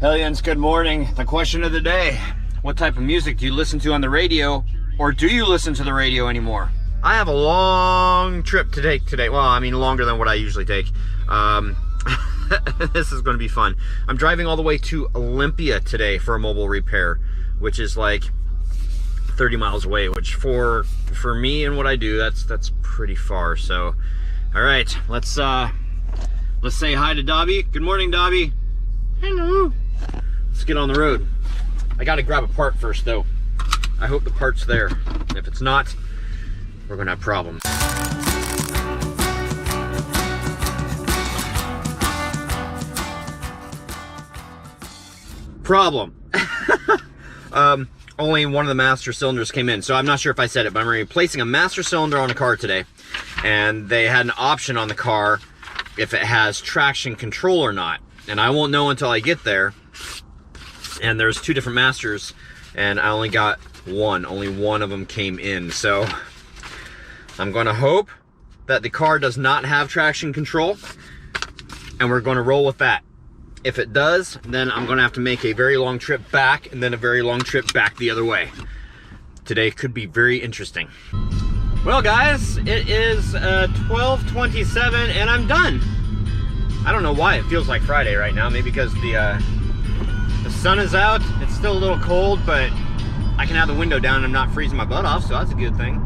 Hellions, good morning. The question of the day: what type of music do you listen to on the radio, or do you listen to the radio anymore? I have a long trip to take today. Well, I mean longer than what I usually take. This is going to be fun. I'm driving all the way to Olympia today for a mobile repair, which is like 30 miles away, which for me and what I do, that's pretty far. So, all right, let's say hi to Dobby. Good morning, Dobby. Hello. Let's get on the road. I got to grab a part first, though. I hope the part's there. If it's not, we're gonna have problems. Problem. Only one of the master cylinders came in, so I'm not sure if I said it, but I'm replacing a master cylinder on a car today, and they had an option on the car if it has traction control or not, and I won't know until I get there. And there's two different masters, and I only got one. Only one of them came in, so I'm gonna hope that the car does not have traction control, and we're gonna roll with that. If it does, then I'm gonna have to make a very long trip back, and then a very long trip back the other way. Today could be very interesting. Well, guys, it is 12:27, and I'm done. I don't know why it feels like Friday right now. Maybe because the sun is out. It's still a little cold, but I can have the window down and I'm not freezing my butt off, so that's a good thing.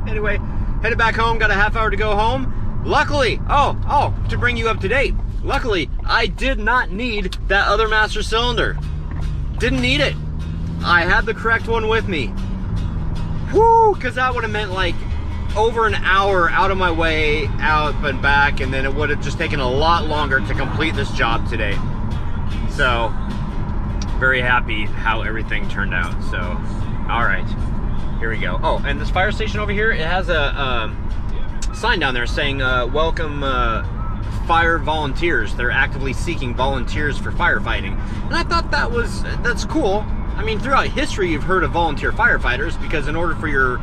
Anyway, headed back home, got a half hour to go home. Luckily, to bring you up to date, luckily, I did not need that other master cylinder. Didn't need it. I had the correct one with me. Whoo, because that would have meant like over an hour out of my way, out and back, and then it would have just taken a lot longer to complete this job today. So, very happy how everything turned out. So, all right, here we go. Oh, and this fire station over here, it has a sign down there saying welcome fire volunteers. They're actively seeking volunteers for firefighting, and I thought that's cool. I mean, throughout history you've heard of volunteer firefighters, because in order for your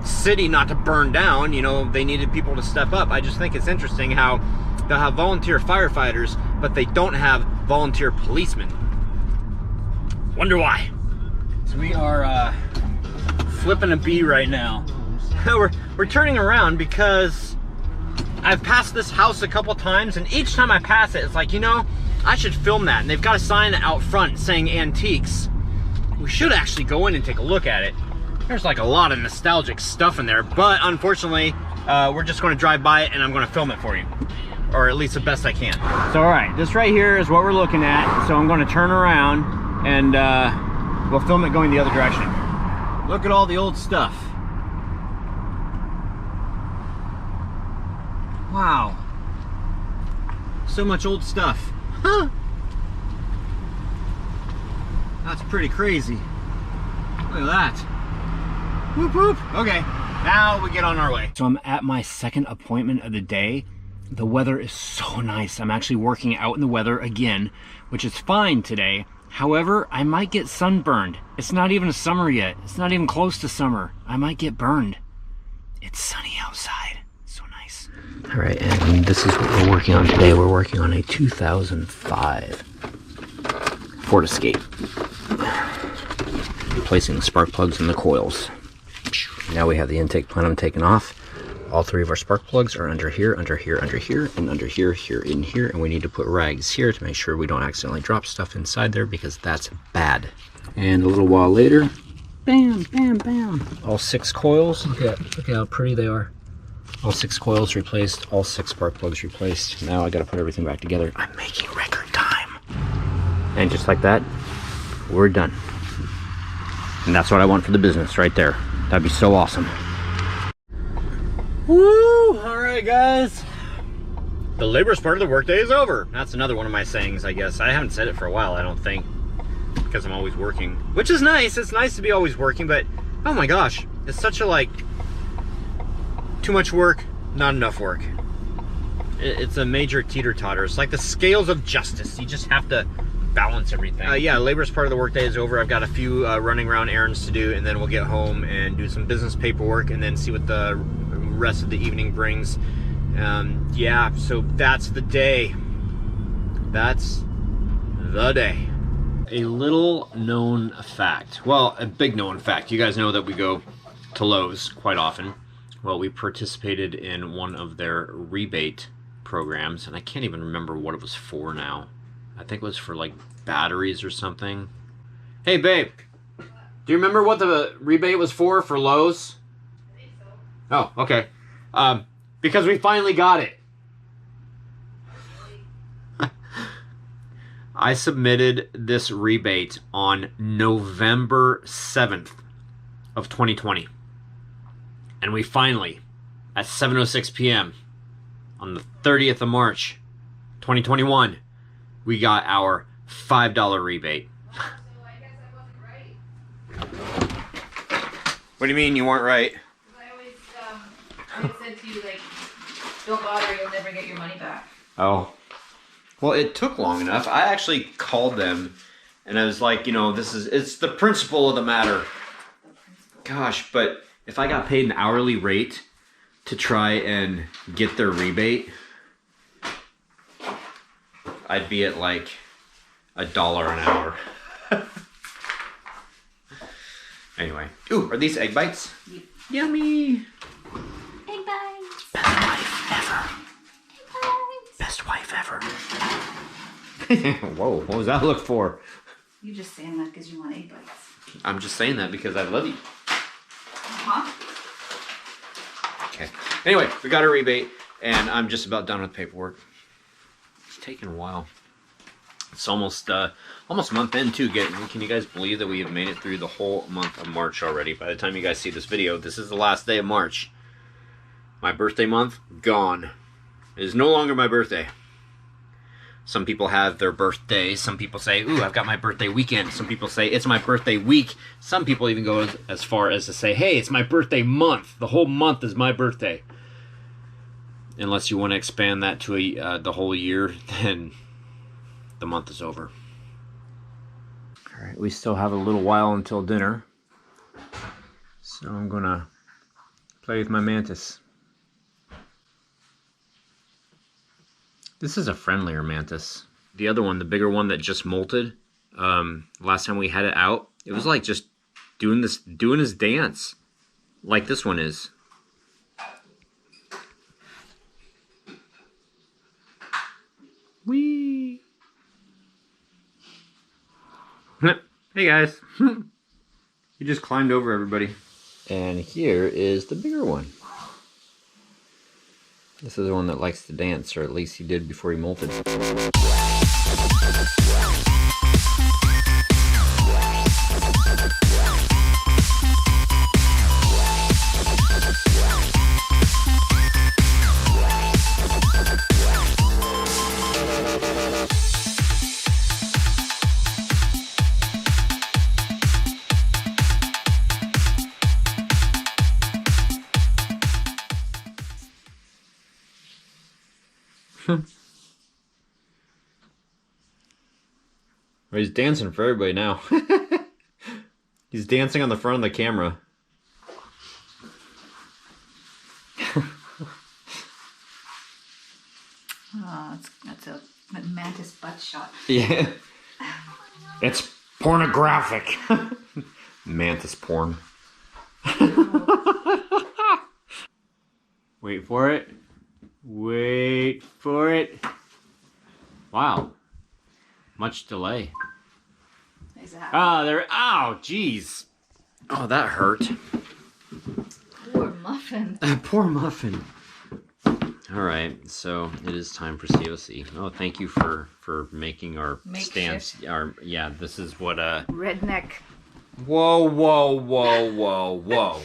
city not to burn down, you know, they needed people to step up. I just think it's interesting how they'll have volunteer firefighters, but they don't have volunteer policemen. Wonder why. So we are flipping a bee right now. we're turning around because I've passed this house a couple times, and each time I pass it, it's like, you know, I should film that. And they've got a sign out front saying antiques. We should actually go in and take a look at it. There's like a lot of nostalgic stuff in there, but unfortunately, we're just going to drive by it and I'm going to film it for you. Or at least the best I can. So, all right, this right here is what we're looking at. So I'm going to turn around and we'll film it going the other direction. Look at all the old stuff. Wow. So much old stuff. Huh. That's pretty crazy. Look at that. Whoop whoop. Okay, now we get on our way. So I'm at my second appointment of the day. The weather is so nice. I'm actually working out in the weather again, which is fine today. However, I might get sunburned. It's not even summer yet. It's not even close to summer. I might get burned. It's sunny outside. So nice. All right, and this is what we're working on today. We're working on a 2005 Ford Escape. Replacing the spark plugs and the coils. Now we have the intake plenum taken off. All three of our spark plugs are under here, under here, under here, and under here, here, in here, and we need to put rags here to make sure we don't accidentally drop stuff inside there, because that's bad. And a little while later, bam, bam, bam. All 6 coils, look how pretty they are. All 6 coils replaced, all 6 spark plugs replaced. Now I gotta put everything back together. I'm making record time. And just like that, we're done. And that's what I want for the business right there. That'd be so awesome. Woo! Alright, guys. The laborious part of the workday is over. That's another one of my sayings, I guess. I haven't said it for a while, I don't think, because I'm always working. Which is nice. It's nice to be always working, but oh my gosh. It's such a, like, too much work, not enough work. It's a major teeter-totter. It's like the scales of justice. You just have to balance everything. Yeah, laborious part of the workday is over. I've got a few running around errands to do, and then we'll get home and do some business paperwork, and then see what the rest of the evening brings. Yeah, so that's the day. That's the day. A little known fact. Well, a big known fact. You guys know that we go to Lowe's quite often. Well, we participated in one of their rebate programs, and I can't even remember what it was for now. I think it was for like batteries or something. Hey, babe. Do you remember what the rebate was for Lowe's? I think so. Oh, okay. Because we finally got it. I submitted this rebate on November 7th of 2020. And we finally, at 7:06 p.m. on the 30th of March, 2021, we got our $5 rebate. So I guess I wasn't right. What do you mean you weren't right? I always said to you, like, don't bother, you'll never get your money back. Oh. Well, it took long enough. I actually called them and I was like, you know, it's the principle of the matter. Gosh, but if I got paid an hourly rate to try and get their rebate, I'd be at like $1 an hour. Anyway. Ooh, are these egg bites? Yep. Yummy. Egg bites. Best wife ever. Egg bites. Best wife ever. Whoa, what was that look for? You just saying that because you want egg bites. I'm just saying that because I love you. Uh-huh. Okay. Anyway, we got a rebate, and I'm just about done with paperwork. It's taking a while. It's almost a month in, too. Can you guys believe that we have made it through the whole month of March already? By the time you guys see this video, this is the last day of March. My birthday month, gone. It is no longer my birthday. Some people have their birthday. Some people say, ooh, I've got my birthday weekend. Some people say, it's my birthday week. Some people even go as far as to say, hey, it's my birthday month. The whole month is my birthday. Unless you want to expand that to the whole year, then the month is over. All right, we still have a little while until dinner. So I'm going to play with my Mantis. This is a friendlier Mantis. The other one, the bigger one that just molted, last time we had it out, it was like just doing his dance, like this one is. Whee! Hey guys, he just climbed over everybody. And here is the bigger one. This is the one that likes to dance, or at least he did before he molted. Well, he's dancing for everybody now. He's dancing on the front of the camera. Oh, that's a Mantis butt shot. Yeah. It's pornographic. Mantis porn. Wait for it. Wait for it. Wow. Much delay. Exactly. Ah, there. Ow, jeez. Oh, that hurt. Poor muffin. Poor muffin. All right, so it is time for COC. Oh, thank you for making our stance. Yeah, this is what redneck. Whoa, whoa, whoa, whoa, whoa.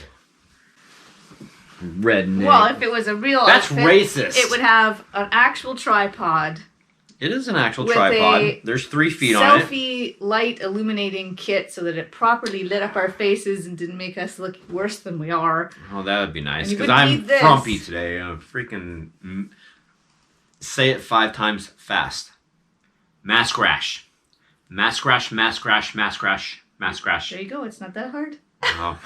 Redneck. Well, if it was a real That's outfit, racist. it would have an actual tripod. It is an actual with tripod. There's 3 feet on it. Selfie light illuminating kit so that it properly lit up our faces and didn't make us look worse than we are. Oh, that would be nice. And you Because would I'm need this. frumpy today. I'm freaking... Say it 5 times fast. Mask rash. Mask rash, mask rash, mask rash, mask rash. There you go. It's not that hard. Oh.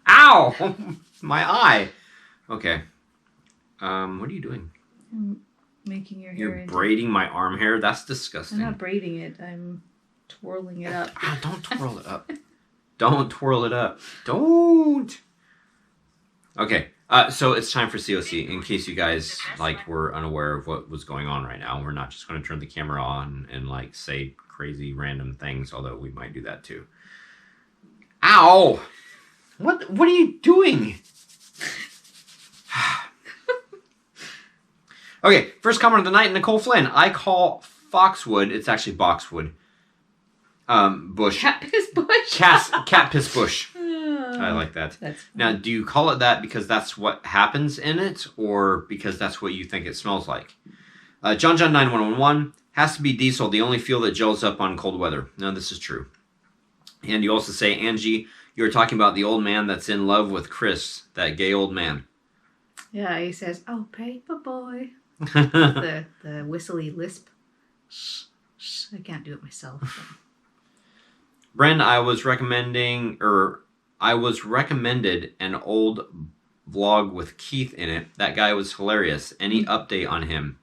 Ow! My eye. Okay. What are you doing? I'm making your hair. You're braiding my arm hair? That's disgusting. I'm not braiding it. I'm twirling it up. Don't twirl it up. Don't twirl it up. Don't. Okay. So it's time for COC. In case you guys were unaware of what was going on right now, we're not just going to turn the camera on and say crazy random things, although we might do that too. Ow! What are you doing? Okay, first comment of the night, Nicole Flynn. I call Foxwood, it's actually Boxwood, bush. Cat piss bush. Cat piss bush. I like that. Now, do you call it that because that's what happens in it, or because that's what you think it smells like? John 9111 has to be diesel, the only fuel that gels up on cold weather. No, this is true. And you also say, Angie, you were talking about the old man that's in love with Chris, that gay old man. Yeah, he says, "Oh, paper boy." the whistly lisp. Shh, shh. I can't do it myself. Bren, I was recommended an old vlog with Keith in it. That guy was hilarious. Any update on him?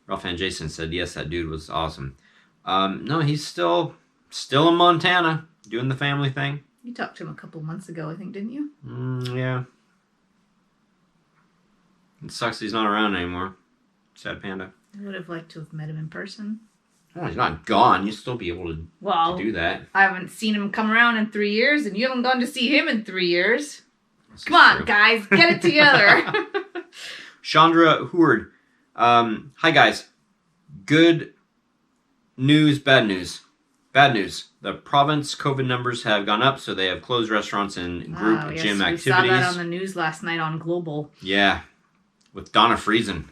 Ralph and Jason said, yes, that dude was awesome. No, he's still in Montana doing the family thing. You talked to him a couple months ago, I think, didn't you? Yeah. It sucks he's not around anymore. Sad panda. I would have liked to have met him in person. Oh, he's not gone. You'll still be able to do that. I haven't seen him come around in 3 years, and you haven't gone to see him in 3 years. Come on, guys. Get it together. Chandra Howard. Hi, guys. Good news, bad news. Bad news. The province COVID numbers have gone up, so they have closed restaurants and group gym activities. We saw that on the news last night on Global. Yeah, with Donna Friesen.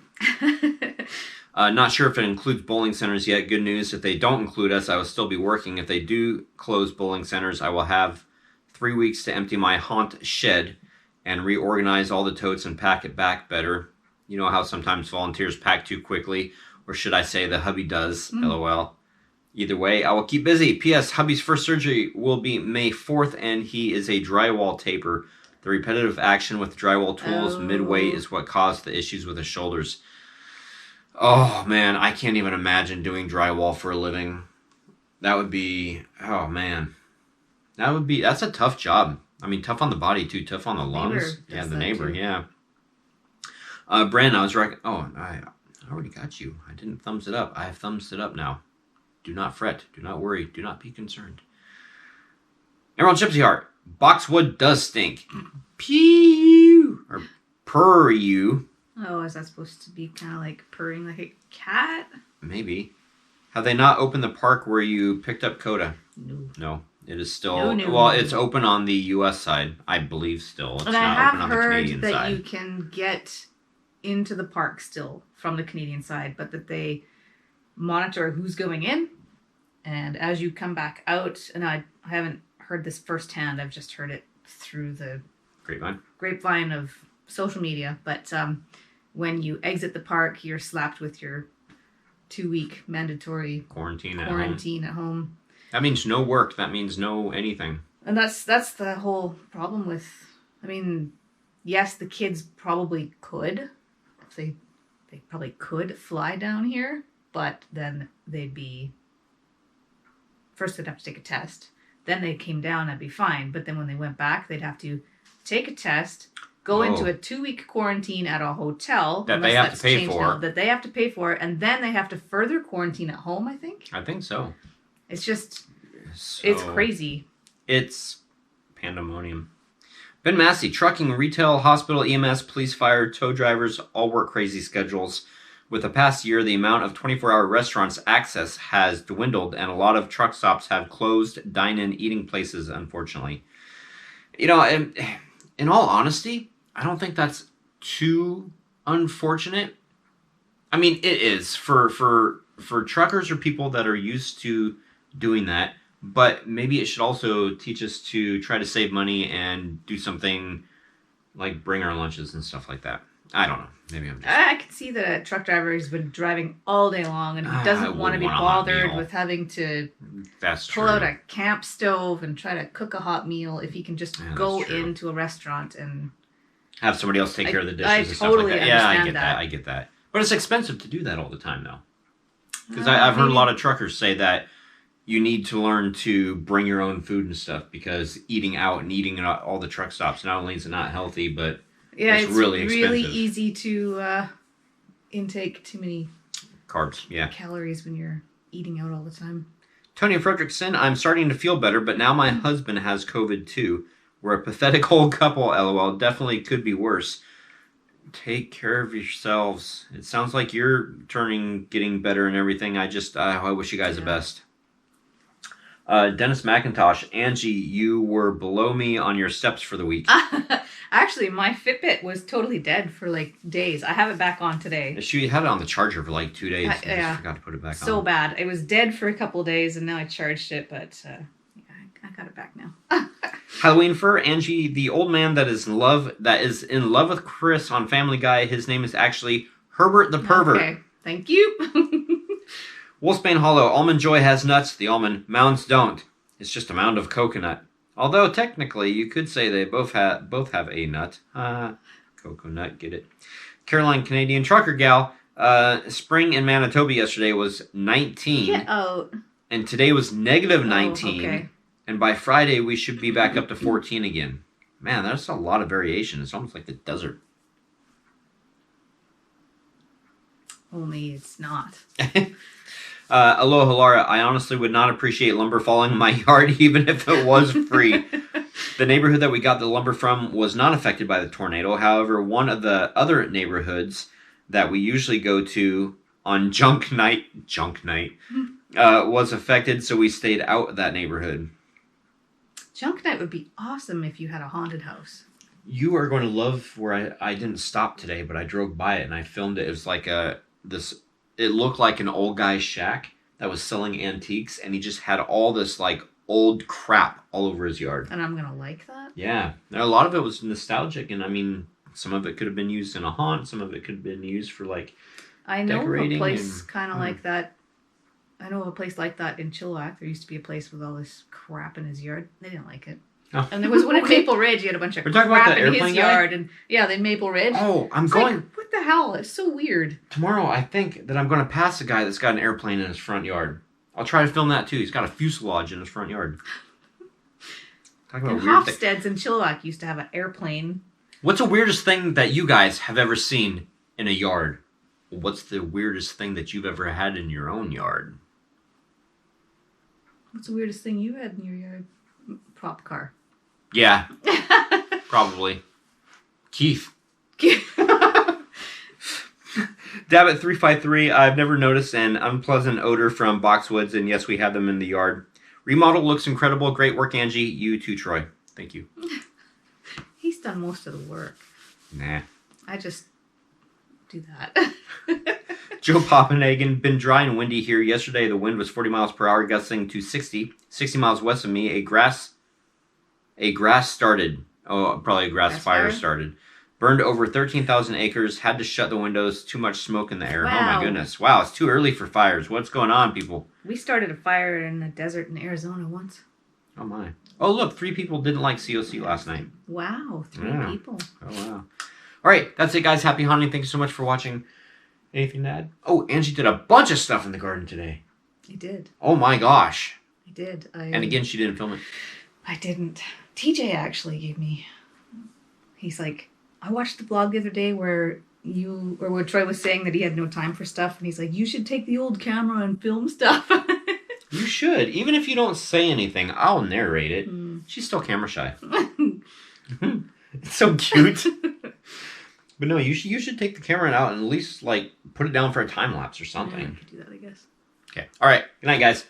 Not sure if it includes bowling centers yet. Good news. If they don't include us, I will still be working. If they do close bowling centers, I will have 3 weeks to empty my haunt shed and reorganize all the totes and pack it back better. You know how sometimes volunteers pack too quickly, or should I say the hubby does, LOL. Either way, I will keep busy. P.S. Hubby's first surgery will be May 4th, and he is a drywall taper. The repetitive action with drywall tools midway is what caused the issues with his shoulders. Oh, man, I can't even imagine doing drywall for a living. That would be, oh, man. That's a tough job. I mean, tough on the body, too. Tough on the lungs. Yeah, the neighbor, yeah. Brandon, I already got you. I didn't thumbs it up. I have thumbs it up now. Do not fret. Do not worry. Do not be concerned. Emerald Gypsy Heart. Boxwood does stink. Pew! Or purr you. Oh, is that supposed to be kind of like purring like a cat? Maybe. Have they not opened the park where you picked up Coda? No. It is still... It's open on the U.S. side, I believe still. It's not open on the Canadian side. I have heard that you can get into the park still from the Canadian side, but that they monitor who's going in, and as you come back out, and I haven't heard this firsthand, I've just heard it through the grapevine of social media, but when you exit the park, you're slapped with your 2-week mandatory quarantine at home. That means no work. That means no anything. And that's the whole problem with, I mean, yes, the kids probably could. They probably could fly down here, but then they'd be, first they'd have to take a test. Then they came down, that'd be fine. But then when they went back, they'd have to take a test, go into a 2-week quarantine at a hotel that they have to pay for. That they have to pay for, and then they have to further quarantine at home, I think. I think so. It's just, it's crazy. It's pandemonium. Ben Massey, trucking, retail, hospital, EMS, police, fire, tow drivers all work crazy schedules. With the past year, the amount of 24-hour restaurants access has dwindled, and a lot of truck stops have closed dine-in eating places, unfortunately. You know, in all honesty, I don't think that's too unfortunate. I mean, it is for truckers or people that are used to doing that, but maybe it should also teach us to try to save money and do something like bring our lunches and stuff like that. I don't know. Maybe I'm just... I can see that a truck driver has been driving all day long and he doesn't want to be bothered with having to pull out a camp stove and try to cook a hot meal if he can just go into a restaurant and have somebody else take care of the dishes and stuff like that. Yeah, I get that. But it's expensive to do that all the time, though. Because I've heard a lot of truckers say that you need to learn to bring your own food and stuff, because eating out and eating at all the truck stops, not only is it not healthy, but it's really expensive. Really easy to intake too many carbs, calories when you're eating out all the time. Tony Fredrickson, I'm starting to feel better, but now my husband has COVID too. We're a pathetic old couple, lol. Definitely could be worse. Take care of yourselves. It sounds like you're getting better and everything. I wish you guys the best. Dennis McIntosh, Angie, you were below me on your steps for the week. Actually, my Fitbit was totally dead for like days. I have it back on today. She had it on the charger for like 2 days. I just forgot to put it back on. So bad. It was dead for a couple of days, and now I charged it, but I got it back now. Halloween fur, Angie, the old man that is in love with Chris on Family Guy. His name is actually Herbert the Pervert. Okay, thank you. Wolfsbane Hollow, Almond Joy has nuts, the almond mounds don't. It's just a mound of coconut. Although technically you could say they both have a nut. Coconut, get it. Caroline Canadian Trucker Gal, spring in Manitoba yesterday was 19. Get out. And today was negative 19. Okay. And by Friday we should be back up to 14 again. Man, that's a lot of variation. It's almost like the desert. Only it's not. Aloha Lara, I honestly would not appreciate lumber falling in my yard even if it was free. The neighborhood that we got the lumber from was not affected by the tornado. However, one of the other neighborhoods that we usually go to on junk night, was affected, so we stayed out of that neighborhood. Junk night would be awesome if you had a haunted house. You are going to love where I didn't stop today, but I drove by it and I filmed it. It was like it looked like an old guy's shack that was selling antiques, and he just had all this like old crap all over his yard. And I'm gonna like that? Yeah. A lot of it was nostalgic, and I mean, some of it could have been used in a haunt, some of it could have been used for like decorating. I know a place kind of like that. I know a place like that in Chilliwack. There used to be a place with all this crap in his yard. They didn't like it. Oh. And there was one in Maple Ridge. He had a bunch of crap in his yard. And yeah, the Maple Ridge. Oh, Like, what the hell? It's so weird. Tomorrow, I think that I'm going to pass a guy that's got an airplane in his front yard. I'll try to film that too. He's got a fuselage in his front yard. Talk about weird Hofstede's in Chilliwack used to have an airplane. What's the weirdest thing that you guys have ever seen in a yard? What's the weirdest thing that you've ever had in your own yard? What's the weirdest thing you had in your yard? Prop car. Yeah. Probably. Keith. Dabbit353, I've never noticed an unpleasant odor from boxwoods, and yes, we have them in the yard. Remodel looks incredible. Great work, Angie. You too, Troy. Thank you. He's done most of the work. Nah. I just do that. Joe Poppenhagen, been dry and windy here. Yesterday, the wind was 40 miles per hour, gusting to 60 miles west of me. A grass started. Oh, probably a grass fire started. Burned over 13,000 acres. Had to shut the windows. Too much smoke in the air. Wow. Oh my goodness. Wow, it's too early for fires. What's going on, people? We started a fire in the desert in Arizona once. Oh my. Oh look, 3 people didn't like COC last night. Wow, 3 people. Oh wow. All right, that's it, guys. Happy hunting. Thank you so much for watching. Anything to add? Oh, Angie did a bunch of stuff in the garden today. I did. Oh my gosh. I did. And again, she didn't film it. I didn't. TJ actually gave me. He's like, I watched the blog the other day where Troy was saying that he had no time for stuff, and he's like, you should take the old camera and film stuff. You should. Even if you don't say anything, I'll narrate it. She's still camera shy. It's so cute. But no, you should take the camera out and at least like put it down for a time lapse or something. Yeah, I could do that, I guess. Okay. All right. Good night, guys.